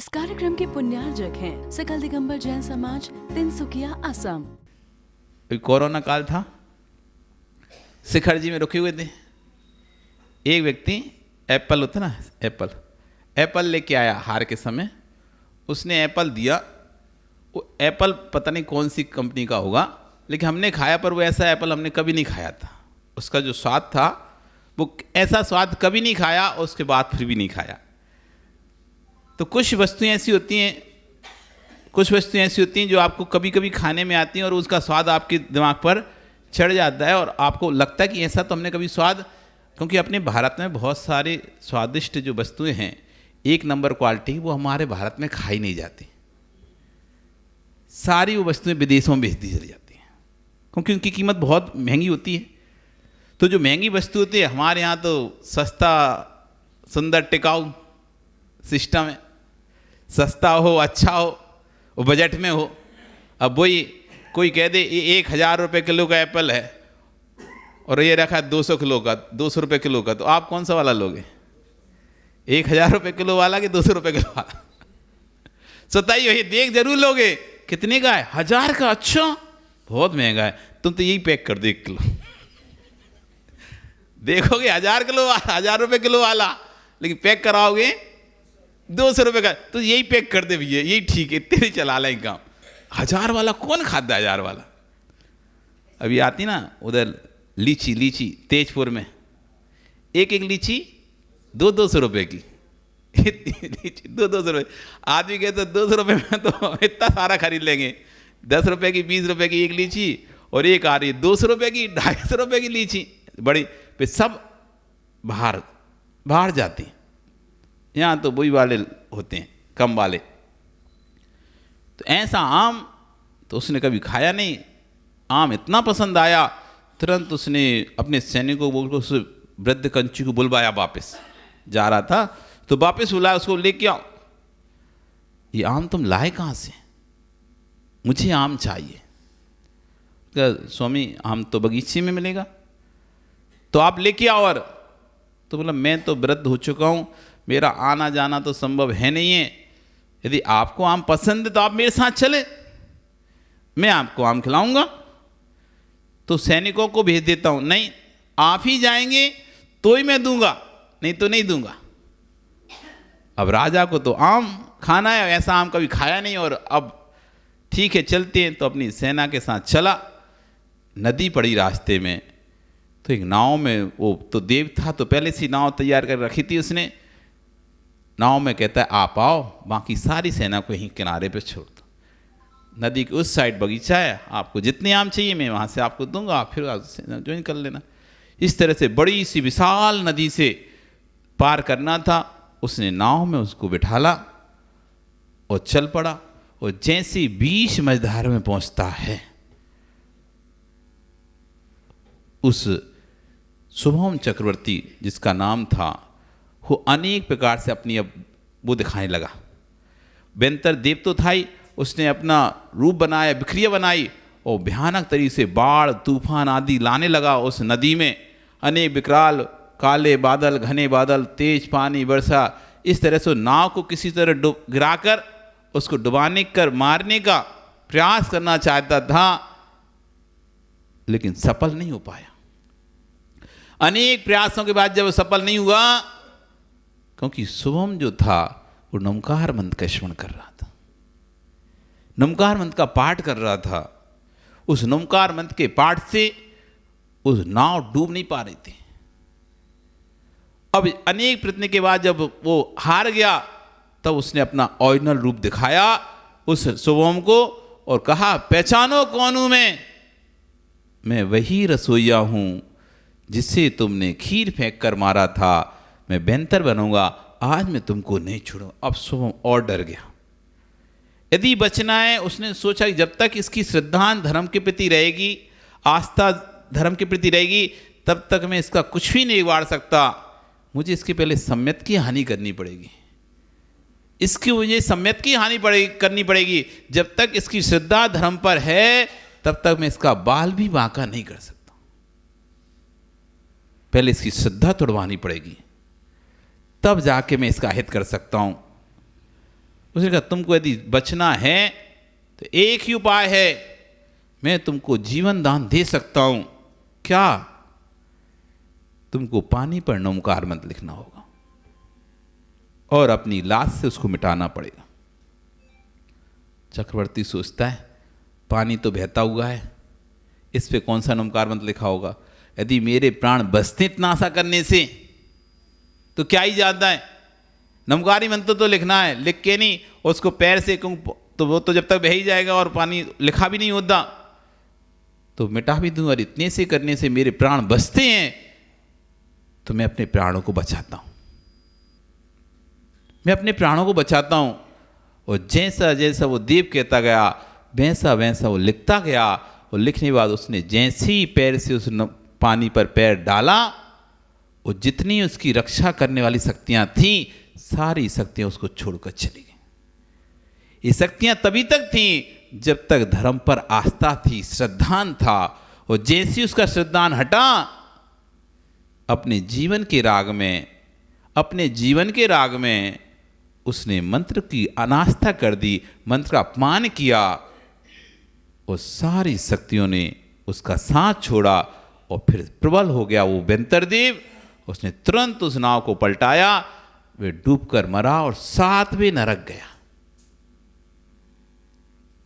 इस कार्यक्रम के पुण्यार्जक हैं सकल दिगंबर जैन समाज, तिनसुकिया, असम। कोरोना काल था, शिखर जी में रुके हुए थे। एक व्यक्ति एप्पल होता ना, एप्पल लेके आया हार के समय। उसने एप्पल दिया, वो एप्पल पता नहीं कौन सी कंपनी का होगा, लेकिन हमने खाया, पर वो ऐसा एप्पल हमने कभी नहीं खाया था। उसका जो स्वाद था वो ऐसा स्वाद कभी नहीं खाया, और उसके बाद फिर भी नहीं खाया। तो कुछ वस्तुएं ऐसी होती हैं जो आपको कभी कभी खाने में आती हैं और उसका स्वाद आपके दिमाग पर चढ़ जाता है और आपको लगता है कि ऐसा तो हमने कभी स्वाद, क्योंकि अपने भारत में बहुत सारे स्वादिष्ट जो वस्तुएं हैं एक नंबर क्वालिटी, वो हमारे भारत में खाई नहीं जाती। सारी वो वस्तुएं विदेशों में भेज दी चली जाती हैं, क्योंकि उनकी कीमत बहुत महंगी होती है। तो जो महंगी वस्तु होती है, हमारे यहाँ तो सस्ता सुंदर टिकाऊ सिस्टम है, सस्ता हो, अच्छा हो, वो बजट में हो। अब वही कोई कह दे ये 1000 रुपये किलो का एप्पल है और ये रखा है 200 रुपये किलो का, तो आप कौन सा वाला लोगे? 1000 रुपये किलो वाला कि 200 रुपये किलो वाला? सताइए, ये देख जरूर लोगे। कितने का है? 1000 का? अच्छा, बहुत महंगा है, तुम तो यही पैक कर दो 1 किलो। देखोगे 1000 किलो वाला, 1000 रुपये किलो वाला, लेकिन पैक कराओगे 200 रुपये का, तो यही पैक कर दे भैया, यही ठीक है, तेरे चला लें काम। 1000 वाला कौन खाता है? 1000 वाला। अभी आती ना उधर लीची तेजपुर में, एक लीची 200 रुपये की। लीची 200 रुपये। आदमी कहते 200 रुपये में तो इतना सारा खरीद लेंगे। 10 रुपये की, 20 रुपये की एक लीची, और एक आ रही है 200 रुपये की, 250 रुपये की लीची बड़ी। पे सब बाहर जाती। यहाँ तो वही वाले होते हैं, कम वाले। तो ऐसा आम तो उसने कभी खाया नहीं। आम इतना पसंद आया, तुरंत उसने अपने सैनिकों को, उस वृद्ध कंची को बुलवाया। वापस जा रहा था तो वापस बुलाया, उसको लेके आओ। ये आम तुम लाए कहाँ से? मुझे आम चाहिए। स्वामी, आम तो बगीचे में मिलेगा, तो आप लेके आओ। और तो बोला, मैं तो वृद्ध हो चुका हूँ, मेरा आना जाना तो संभव है नहीं है। यदि आपको आम पसंद है तो आप मेरे साथ चले, मैं आपको आम खिलाऊंगा। तो सैनिकों को भेज देता हूं। नहीं, आप ही जाएंगे तो ही मैं दूंगा, नहीं तो नहीं दूंगा। अब राजा को तो आम खाना है, ऐसा आम कभी खाया नहीं। और अब ठीक है चलते हैं, तो अपनी सेना के साथ चला। नदी पड़ी रास्ते में, तो एक नाव में, वो तो देव था तो पहले से नाव तैयार कर रखी थी उसने। नाव में कहता है आप आओ, बाकी सारी सेना को यहीं किनारे पे छोड़ दो। नदी के उस साइड बगीचा है, आपको जितने आम चाहिए मैं वहाँ से आपको दूंगा, आप फिर सेना ज्वाइन कर लेना। इस तरह से बड़ी सी विशाल नदी से पार करना था। उसने नाव में उसको बिठाला और चल पड़ा। और जैसे बीच मझधार में पहुँचता है, उस शुभम चक्रवर्ती जिसका नाम था, वो अनेक प्रकार से अपनी अब वो दिखाने लगा। बेंतर देव तो था ही, उसने अपना रूप बनाया, बिक्रिया बनाई, और भयानक तरीके से बाढ़ तूफान आदि लाने लगा उस नदी में। अनेक विकराल काले बादल, घने बादल, तेज पानी, वर्षा, इस तरह से नाव को किसी तरह गिराकर उसको डुबाने कर मारने का प्रयास करना चाहता था, लेकिन सफल नहीं हो पाया। अनेक प्रयासों के बाद जब सफल नहीं हुआ, क्योंकि शुभम जो था वो नमकार मंत्र का स्मरण कर रहा था, नमकार मंत्र का पाठ कर रहा था। उस नमकार मंत्र के पाठ से उस नाव डूब नहीं पा रही थी। अब अनेक प्रयत्न के बाद जब वो हार गया, तब उसने अपना ओरिजिनल रूप दिखाया उस शुभम को और कहा, पहचानो कौन हूं मैं वही रसोइया हूं जिससे तुमने खीर फेंक कर मारा था। मैं बेहतर बनूंगा, आज मैं तुमको नहीं छोड़ूंगा। अब शुभम और डर गया। यदि बचना है, उसने सोचा कि जब तक इसकी श्रद्धा धर्म के प्रति रहेगी, आस्था धर्म के प्रति रहेगी, तब तक मैं इसका कुछ भी नहीं बिगाड़ सकता। मुझे इसके पहले सम्यत की हानि करनी पड़ेगी, इसकी मुझे सम्यत की हानि करनी पड़ेगी। जब तक इसकी श्रद्धा धर्म पर है, तब तक मैं इसका बाल भी बांका नहीं कर सकता। पहले इसकी श्रद्धा तोड़वानी पड़ेगी, तब जाके मैं इसका हित कर सकता हूं। उसने कहा तुमको यदि बचना है तो एक ही उपाय है, मैं तुमको जीवन दान दे सकता हूं। क्या? तुमको पानी पर नमकार मंत्र लिखना होगा और अपनी लाश से उसको मिटाना पड़ेगा। चक्रवर्ती सोचता है पानी तो बहता हुआ है, इस पे कौन सा नमकार मंत्र लिखा होगा? यदि मेरे प्राण बचते इतना आशा करने से तो क्या ही जाता है, नमकारी मंत्र तो लिखना है, लिख के नहीं उसको पैर से तो वो तो जब तक बह ही जाएगा और पानी लिखा भी नहीं होता तो मिटा भी दूं, और इतने से करने से मेरे प्राण बचते हैं तो मैं अपने प्राणों को बचाता हूं, मैं अपने प्राणों को बचाता हूं। और जैसा जैसा वो देव कहता गया वैसा वैसा वो लिखता गया, और लिखने के बाद उसने जैसे ही पैर से उस पानी पर पैर डाला, और जितनी उसकी रक्षा करने वाली शक्तियां थीं सारी शक्तियां उसको छोड़कर चली गई। ये शक्तियां तभी तक थीं जब तक धर्म पर आस्था थी, श्रद्धान था, और जैसे ही उसका श्रद्धान हटा, अपने जीवन के राग में उसने मंत्र की अनास्था कर दी, मंत्र का अपमान किया, और सारी शक्तियों ने उसका साथ छोड़ा और फिर प्रबल हो गया वो व्यंतरदेव। उसने तुरंत उस नाव को पलटाया, वे डूबकर मरा और 7वें नरक गया।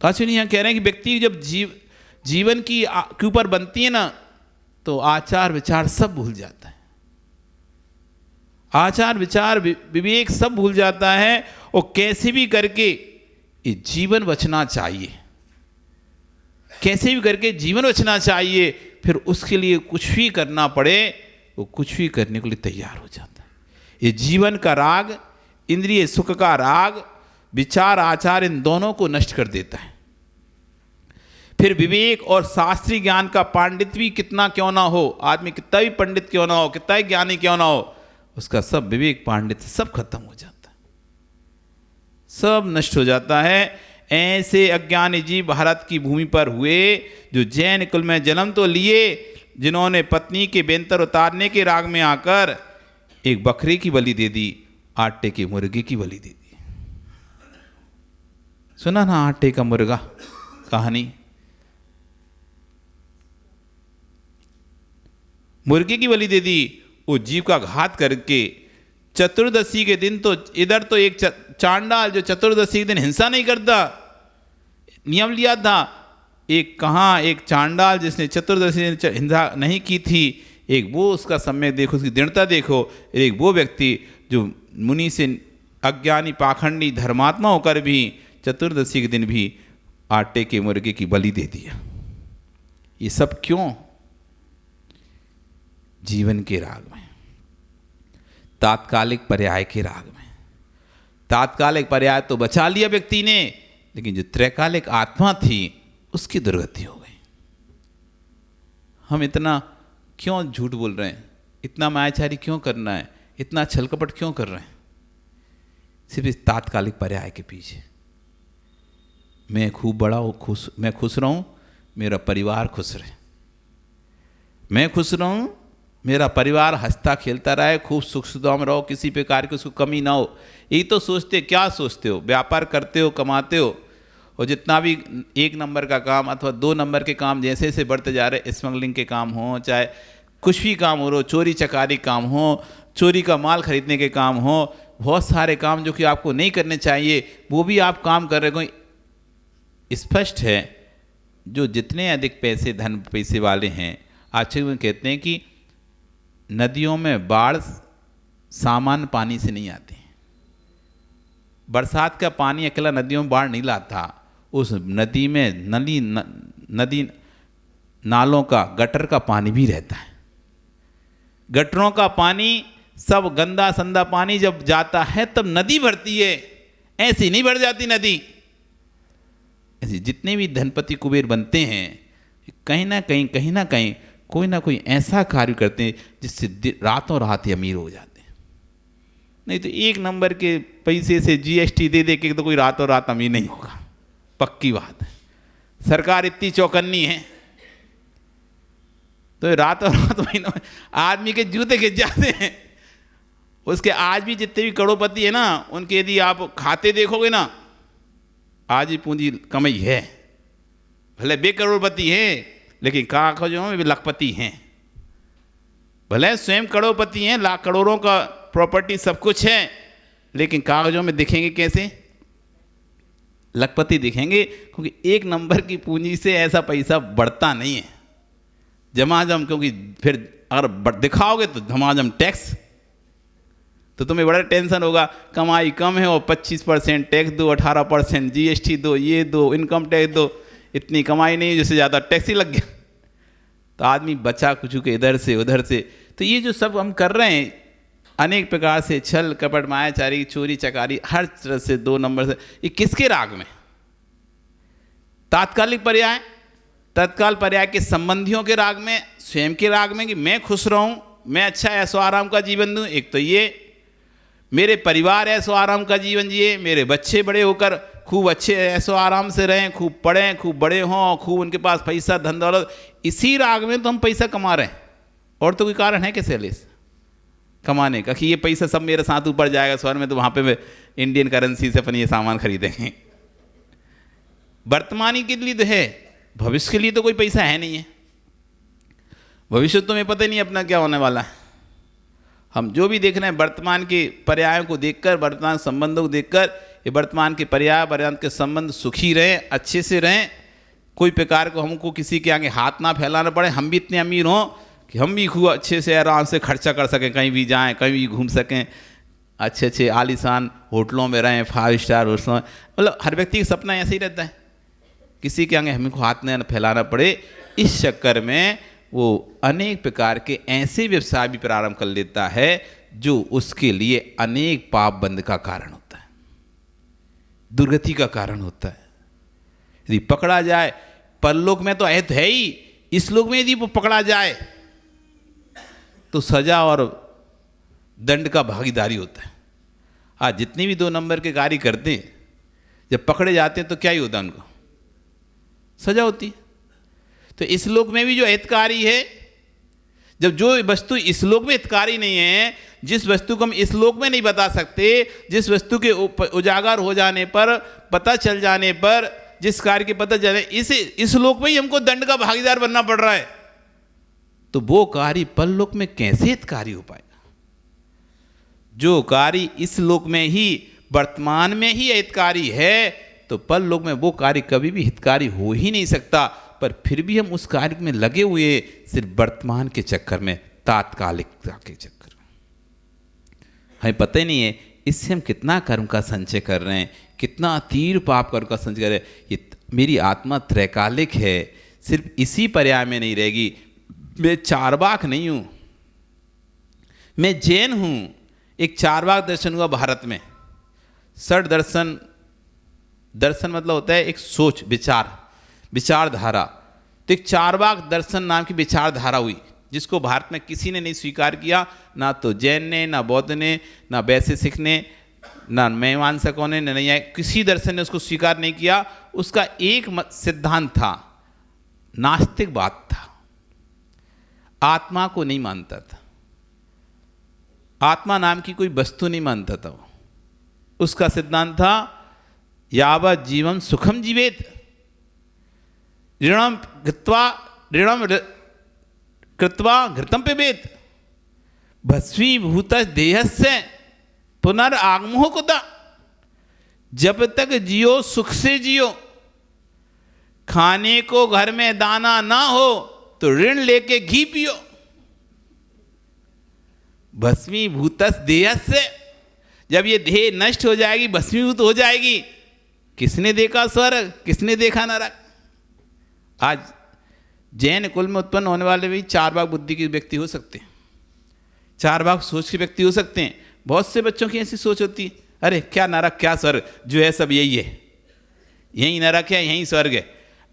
तो अश्विनी यहां कह रहे हैं कि व्यक्ति जब जीवन के ऊपर बनती है ना तो आचार विचार सब भूल जाता है, आचार विचार विवेक सब भूल जाता है, और कैसे भी करके ये जीवन बचना चाहिए, कैसे भी करके जीवन बचना चाहिए, फिर उसके लिए कुछ भी करना पड़े वो कुछ भी करने के लिए तैयार हो जाता है। ये जीवन का राग, इंद्रिय सुख का राग, विचार आचार इन दोनों को नष्ट कर देता है। फिर विवेक और शास्त्रीय ज्ञान का पांडित्य भी कितना क्यों ना हो, आदमी कितना भी पंडित क्यों ना हो, कितना ही ज्ञानी क्यों ना हो, उसका सब विवेक पांडित्य सब खत्म हो जाता है, सब नष्ट हो जाता है। ऐसे अज्ञानी जीव भारत की भूमि पर हुए जो जैन कुल में जन्म तो लिए, जिन्होंने पत्नी के बेंतर उतारने के राग में आकर एक बकरे की बलि दे दी, आटे के मुर्गे की बलि दे दी। सुना ना आटे का मुर्गा कहानी? मुर्गे की बलि दे दी, वो जीव का घात करके। चतुर्दशी के दिन तो इधर तो एक चांडाल जो चतुर्दशी के दिन हिंसा नहीं करता, नियम लिया था, एक चांडाल जिसने चतुर्दशी हिंसा नहीं की थी, एक वो उसका समय देखो, उसकी दृढ़ता देखो, एक वो व्यक्ति जो मुनि से अज्ञानी पाखंडी धर्मात्मा होकर भी चतुर्दशी के दिन भी आटे के मुर्गे की बलि दे दिया। ये सब क्यों? जीवन के राग में, तात्कालिक पर्याय के राग में। तात्कालिक पर्याय तो बचा लिया व्यक्ति ने, लेकिन जो त्रैकालिक आत्मा थी उसकी दुर्गति हो गई। हम इतना क्यों झूठ बोल रहे हैं, इतना मायाचारी क्यों करना है, इतना छल कपट क्यों कर रहे हैं? सिर्फ इस तात्कालिक पर्याय के पीछे। मैं खूब बड़ा हूं, मैं खुश रहूं, मेरा परिवार खुश रहे, मैं खुश रहूं, मेरा परिवार हंसता खेलता रहे, खूब सुख सुविधा में रहो, किसी प्रकार की उसको कमी ना हो। यही तो सोचते, क्या सोचते हो? व्यापार करते हो, कमाते हो, और जितना भी 1 नंबर का काम अथवा 2 नंबर के काम जैसे जैसे बढ़ते जा रहे, स्मगलिंग के काम हो, चाहे कुछ भी काम हो, चोरी चकारी काम हो, चोरी का माल खरीदने के काम हो, बहुत सारे काम जो कि आपको नहीं करने चाहिए वो भी आप काम कर रहे हो। स्पष्ट है, जो जितने अधिक पैसे वाले हैं, आचार्य में कहते हैं कि नदियों में बाढ़ सामान्य पानी से नहीं आती। बरसात का पानी अकेला नदियों में बाढ़ नहीं लाता, उस नदी में नदी नालों का, गटर का पानी भी रहता है। गटरों का पानी सब गंदा संदा पानी जब जाता है तब नदी भरती है, ऐसी नहीं भर जाती नदी। ऐसे जितने भी धनपति कुबेर बनते हैं, कहीं ना कहीं कोई ना कोई ऐसा कार्य करते हैं जिससे रातों रात ही अमीर हो जाते हैं। नहीं तो 1 नंबर के पैसे से GST दे के तो कोई रातों रात अमीर नहीं होगा, पक्की बात है। सरकार इतनी चौकन्नी है तो रातों रात महीनों में आदमी के जूते गिर जाते हैं। उसके आज भी जितने भी करोड़पति है ना, उनके यदि आप खाते देखोगे ना, आज भी पूंजी कमाई है। भले बे करोड़पति हैं, लेकिन कागजों में वे लखपति हैं। भले स्वयं करोड़पति हैं, लाख करोड़ों का प्रॉपर्टी सब कुछ है, लेकिन कागजों में दिखेंगे कैसे? लखपति दिखेंगे, क्योंकि एक नंबर की पूंजी से ऐसा पैसा बढ़ता नहीं है झमाझम। क्योंकि फिर अगर दिखाओगे तो झमाझम टैक्स, तो तुम्हें बड़ा टेंशन होगा। कमाई कम है और 25% टैक्स दो, 18% GST दो, ये दो, इनकम टैक्स दो। इतनी कमाई नहीं जिससे ज़्यादा टैक्स ही लग गया, तो आदमी बचा कुछ के इधर से उधर से। तो ये जो सब हम कर रहे हैं, अनेक प्रकार से छल कपट मायाचारी चोरी चकारी हर तरह से 2 नंबर से, ये किसके राग में? तात्कालिक पर्याय, तत्काल पर्याय के संबंधियों के राग में, स्वयं के राग में कि मैं खुश रहूं, मैं अच्छा ऐसो आराम का जीवन दूं। एक तो ये मेरे परिवार ऐसो आराम का जीवन जिए, मेरे बच्चे बड़े होकर खूब अच्छे ऐसो आराम से रहें, खूब पढ़ें, खूब बड़े हों, खूब उनके पास पैसा धन दौलत। इसी राग में तो हम पैसा कमा रहे हैं। और तो कोई कारण है कैसे अलेस कमाने का कि ये पैसा सब मेरे साथ ऊपर जाएगा स्वर्ग में, तो वहाँ पे मैं इंडियन करेंसी से अपन ये सामान खरीदेंगे। वर्तमानी के लिए तो है, भविष्य के लिए तो कोई पैसा है नहीं है। भविष्य तो हमें पता ही नहीं अपना क्या होने वाला है। हम जो भी देख रहे हैं वर्तमान के पर्यायों को देखकर, वर्तमान संबंधों को देखकर, ये वर्तमान के पर्याय वर्तमान के संबंध सुखी रहें, अच्छे से रहें, कोई प्रकार को हमको किसी के आगे हाथ ना फैलाना पड़े। हम भी इतने अमीर हों कि हम भी खूब अच्छे से आराम से खर्चा कर सकें, कहीं भी जाएं, कहीं भी घूम सकें, अच्छे अच्छे आलीशान होटलों में रहें, 5 स्टार होटलों में। मतलब हर व्यक्ति का सपना ऐसे ही रहता है, किसी के आगे हमको हाथ न फैलाना पड़े। इस चक्कर में वो अनेक प्रकार के ऐसे व्यवसाय भी प्रारंभ कर लेता है जो उसके लिए अनेक पाप बंध का कारण होता है, दुर्गति का कारण होता है। यदि पकड़ा जाए, परलोक में तो अहित है ही, इस लोक में यदि वो पकड़ा जाए तो सजा और दंड का भागीदारी होता है। आज जितने भी 2 नंबर के कार्य करते हैं, जब पकड़े जाते हैं तो क्या ही होता है, उनको सजा होती है। तो इस लोक में भी जो हितकारी है, जब जो वस्तु इस लोक में हितकारी नहीं है, जिस वस्तु को हम इस लोक में नहीं बता सकते, जिस वस्तु के उजागर हो जाने पर, पता चल जाने पर, जिस कार्य के पता चले, इस लोक में ही हमको दंड का भागीदार बनना पड़ रहा है, तो वो कार्य परलोक में कैसे हितकारी हो पाएगा? जो कार्य इस लोक में ही, वर्तमान में ही हितकारी है, तो परलोक में वो कार्य कभी भी हितकारी हो ही नहीं सकता। पर फिर भी हम उस कार्य में लगे हुए सिर्फ वर्तमान के चक्कर में, तात्कालिकता के चक्कर में। हमें पता ही नहीं है इससे हम कितना कर्म का संचय कर रहे हैं, कितना अतीर पाप कर्म का संचय कर रहे हैं। ये मेरी आत्मा त्रैकालिक है, सिर्फ इसी पर्याय में नहीं रहेगी। मैं चारवाक नहीं हूँ, मैं जैन हूँ। एक चारवाक दर्शन हुआ भारत में। षड दर्शन, दर्शन मतलब होता है एक सोच, विचारधारा। तो एक चारवाक दर्शन नाम की विचारधारा हुई, जिसको भारत में किसी ने नहीं स्वीकार किया, ना तो जैन ने, ना बौद्ध ने, ना वैशेषिक ने, ना मीमांसकों ने, नहीं, किसी दर्शन ने उसको स्वीकार नहीं किया। उसका एक सिद्धांत था, नास्तिकवाद था, आत्मा को नहीं मानता था, आत्मा नाम की कोई वस्तु नहीं मानता था वो। उसका सिद्धांत था यावत् जीवम सुखम जीवेत, ऋणम कृत्वा घृतम पिबेत, भस्मीभूत देहस्य पुनर्आगमो कुतः। जब तक जियो सुख से जियो, खाने को घर में दाना ना हो तो ऋण लेके घी पियो। भस्मीभूत देहस्य, जब ये देह नष्ट हो जाएगी, भस्मीभूत हो जाएगी, किसने देखा स्वर्ग, किसने देखा नरक? आज जैन कुल में उत्पन्न होने वाले भी चारवाक बुद्धि के व्यक्ति हो सकते हैं, चारवाक सोच के व्यक्ति हो सकते हैं। बहुत से बच्चों की ऐसी सोच होती है, अरे क्या नरक क्या स्वर्ग, जो है सब यही है, यही नरक है यही स्वर्ग है।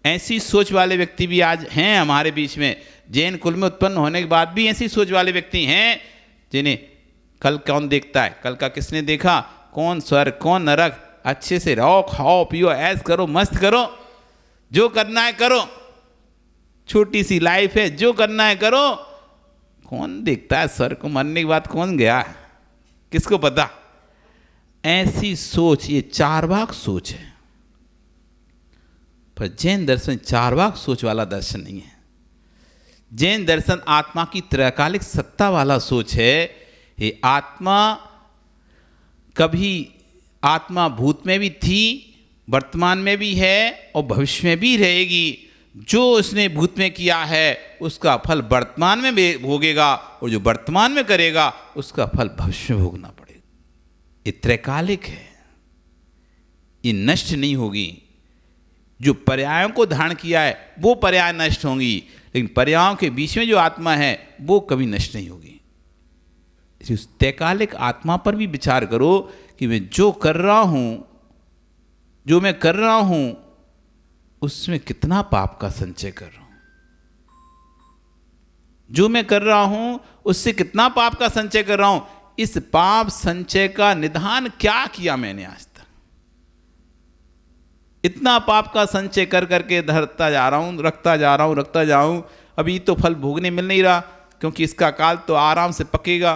ऐसी सोच वाले व्यक्ति भी आज हैं हमारे बीच में। जैन कुल में उत्पन्न होने के बाद भी ऐसी सोच वाले व्यक्ति हैं जिन्हें कल कौन देखता है, कल का किसने देखा, कौन स्वर्ग कौन नरक। अच्छे से रहो, खाओ पियो, ऐश करो, मस्त करो, जो करना है करो, छोटी सी लाइफ है, जो करना है करो। कौन देखता है स्वर्ग को? मरने के बाद कौन गया? किसको पता? ऐसी सोच ये चार्वाक सोच है। पर जैन दर्शन चार्वाक सोच वाला दर्शन नहीं है। जैन दर्शन आत्मा की त्रैकालिक सत्ता वाला सोच है। ये आत्मा कभी आत्मा भूत में भी थी, वर्तमान में भी है और भविष्य में भी रहेगी। जो उसने भूत में किया है उसका फल वर्तमान में भोगेगा और जो वर्तमान में करेगा उसका फल भविष्य में भोगना पड़ेगा। ये त्रैकालिक है, ये नष्ट नहीं होगी। जो पर्यायों को धारण किया है वो पर्याय नष्ट होंगी, लेकिन पर्यायों के बीच में जो आत्मा है वो कभी नष्ट नहीं होगी। उस त्रैकालिक आत्मा पर भी विचार करो कि मैं जो कर रहा हूं, जो मैं कर रहा हूं उसमें कितना पाप का संचय कर रहा हूं। जो मैं कर रहा हूं उससे कितना पाप का संचय कर रहा हूं। इस पाप संचय का निदान क्या किया मैंने आज तक? इतना पाप का संचय कर करके धरता जा रहा हूं, रखता जा रहा हूं, रखता जाऊं। अभी तो फल भोगने मिल नहीं रहा, क्योंकि इसका काल तो आराम से पकेगा।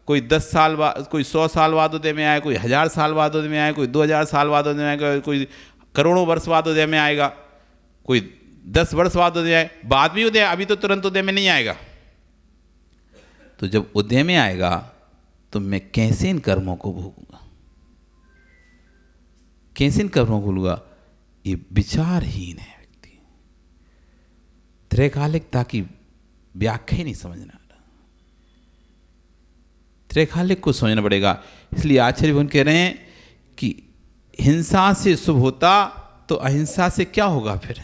कोई 10 साल बाद, कोई 100 साल बाद उदय में आए, कोई 1000 साल बाद उदय में आए, कोई 2000 साल बाद उदय में आएगा, कोई करोड़ों वर्ष बाद उदय में आएगा, कोई 10 वर्ष बाद उदय आए, बाद भी उदय, अभी तो तुरंत उदय में नहीं आएगा। तो जब उदय में आएगा तो मैं कैसे इन कर्मों को भोगूंगा, कैसे इन कर्मों को भोगूंगा? ये विचारहीन है व्यक्ति। त्रैकालिकता की व्याख्या ही नहीं समझना। त्रैकालिक को समझना पड़ेगा। इसलिए आचार्य भगवान कह रहे हैं कि हिंसा से शुभ होता तो अहिंसा से क्या होगा फिर?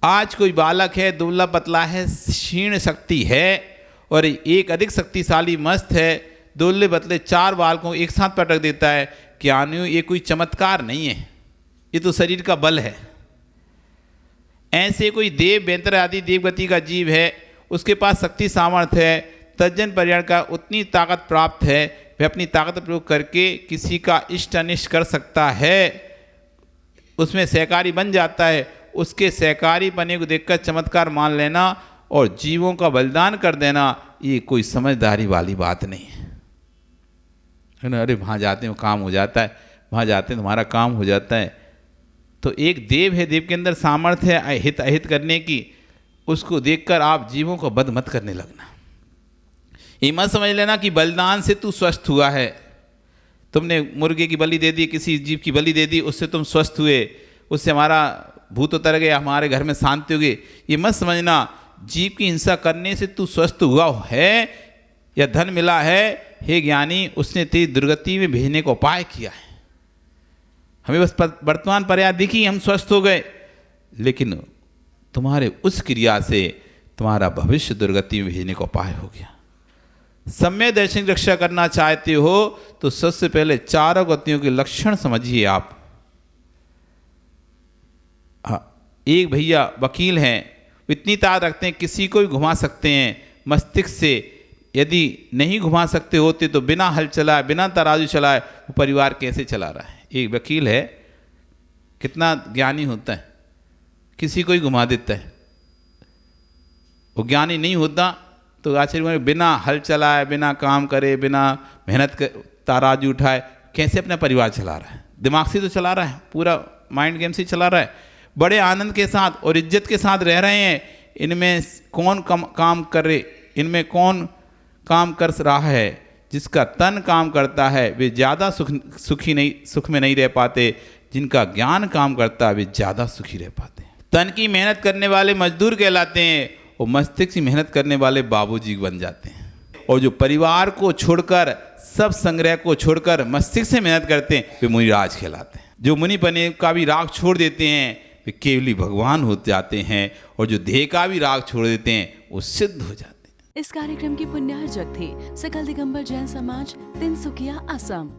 आज कोई बालक है, दुबला पतला है, क्षीण शक्ति है, और एक अधिक शक्तिशाली मस्त है, दुबले पतले 4 बालकों एक साथ पटक देता है। क्या नहीं? ये कोई चमत्कार नहीं है, ये तो शरीर का बल है। ऐसे कोई देव बेंतर आदि देवगति का जीव है, उसके पास शक्ति सामर्थ्य है, तज्जन पर्याण का उतनी ताकत प्राप्त है, वह अपनी ताकत प्रयोग करके किसी का इष्ट अनिष्ट कर सकता है, उसमें सहकारी बन जाता है। उसके सहकारी बने को देखकर चमत्कार मान लेना और जीवों का बलिदान कर देना, ये कोई समझदारी वाली बात नहीं है ना। अरे वहाँ जाते हैं काम हो जाता है, वहाँ जाते हैं तुम्हारा काम हो जाता है। तो एक देव है, देव के अंदर सामर्थ्य है हित अहित करने की, उसको देखकर आप जीवों को बद मत करने लगना। ये मत समझ लेना कि बलिदान से तू स्वस्थ हुआ है। तुमने मुर्गे की बलि दे दी, किसी जीव की बलि दे दी, उससे तुम स्वस्थ हुए, उससे हमारा भूत उतर गया, हमारे घर में शांति हो गई। ये मत समझना जीव की हिंसा करने से तू स्वस्थ हुआ है या धन मिला है। हे ज्ञानी, उसने तेरी दुर्गति में भेजने का उपाय किया है। हमें बस वर्तमान पर्याय दिखी, हम स्वस्थ हो गए, लेकिन तुम्हारे उस क्रिया से तुम्हारा भविष्य दुर्गति में भेजने का उपाय हो गया। सम्यक दर्शन की रक्षा करना चाहते हो तो सबसे पहले 4 गतियों के लक्षण समझिए आप। एक भैया वकील हैं, इतनी ताकत रखते हैं किसी को भी घुमा सकते हैं मस्तिष्क से। यदि नहीं घुमा सकते होते तो बिना हल चलाए, बिना तराजू चलाए वो परिवार कैसे चला रहा है? एक वकील है, कितना ज्ञानी होता है, किसी को ही घुमा देता है। वो ज्ञानी नहीं होता तो आचार्य बिना हल चलाए, बिना काम करे, बिना मेहनत कर, तराजू उठाए कैसे अपना परिवार चला रहा है? दिमाग से तो चला रहा है, पूरा माइंड गेम से चला रहा है। बड़े आनंद के साथ और इज्जत के साथ रह रहे हैं। इनमें कौन काम करे, इनमें कौन काम कर रहा है? जिसका तन काम करता है वे ज़्यादा सुख में नहीं रह पाते, जिनका ज्ञान काम करता है वे ज़्यादा सुखी रह पाते हैं। तन की मेहनत करने वाले मजदूर कहलाते हैं और मस्तिष्क की मेहनत करने वाले बाबूजी बन जाते हैं। और जो परिवार को छोड़कर, सब संग्रह को छोड़कर मस्तिष्क से मेहनत करते हैं वे मुनिराज कहलाते हैं। जो मुनि बने का भी राग छोड़ देते हैं वे केवली भगवान हो जाते हैं, और जो देह का भी राग छोड़ देते हैं वो सिद्ध हो जाते हैं। इस कार्यक्रम की पुण्यार्जक थे सकल दिगंबर जैन समाज, तिनसुकिया, असम।